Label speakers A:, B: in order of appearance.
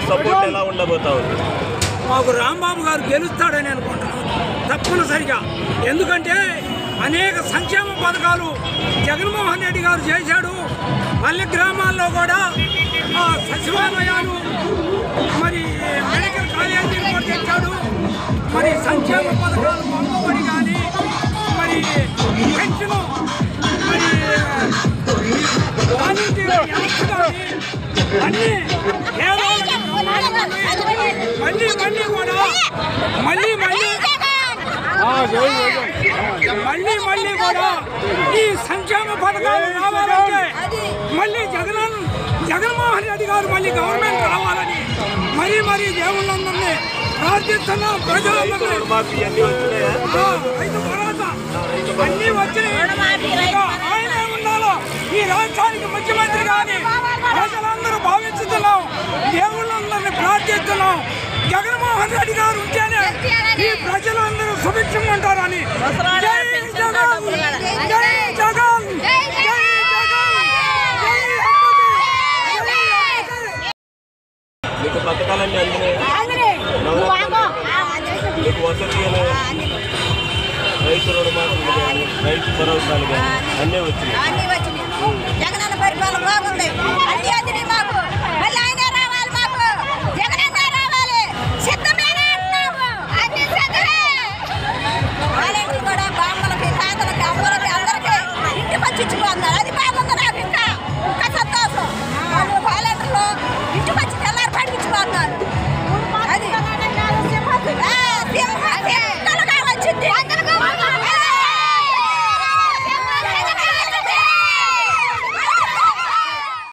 A: Support ఎలా ఉండబోతా ఉంది?
B: మాకు రాంబాబు గారు గెలుస్తాడని అనుకుంటున్నాం తప్పనిసరిగా. ఎందుకంటే అనేక సంక్షేమ పథకాలు జగన్మోహన్ రెడ్డి గారు చేశాడు. పల్లె గ్రామాల్లో కూడా సచివాలయాలు, మరి మెడికల్ కాలేజీలు కూడా తెచ్చాడు. మరి సంక్షేమ పథకాలు అమ్మఒడి కానీ, మరి పెన్షన్, మరి వాలంటీర్ వ్యవస్థ కానీ అన్నీ మళ్ళీ కూడా ఈ సంక్షేమ పథకాలు రావాలంటే మళ్ళీ జగన్మోహన్ రెడ్డి గారు మళ్ళీ గవర్నమెంట్ రావాలని మరీ దేవుళ్ళందరినీ ప్రార్థిస్తున్నాం. ప్రజలందరినీ అన్నీ వచ్చినాయి. ఆయనే ఉండాలో ఈ రాష్ట్రానికి ముఖ్యమంత్రి కానీ ప్రజలందరూ భావించుతున్నాం. దేవుళ్ళందరినీ ప్రార్థిస్తున్నాం. జగన్మోహన్ రెడ్డి గారు ఉంటేనే ఈ ప్రజలందరూ సుభిక్షంగా ఉంటారని. జై జగన్, జై జగన్, జై
A: మీకు పథకాలన్నీ అందినాయి? మీకు వసతి రైతు రుణమాఫీలు కానీ, రైతు భరోసాలు కానీ అన్నీ వచ్చినాయి.
C: జగనన్న పరిపాలన బాగుంది. అన్ని అందినాయి మాకు. మళ్ళీ ఆయనే రావాలి, మాకు జగనన్న రావాలి. సిద్ధమేనా అంటున్నాము. అన్ని సిద్ధమే. వాలంటీర్లు కూడా బామ్మలకి, తాతలకి, అమ్మలకి అందరికీ ఇంటికి వచ్చి ఇచ్చిపోతున్నారు.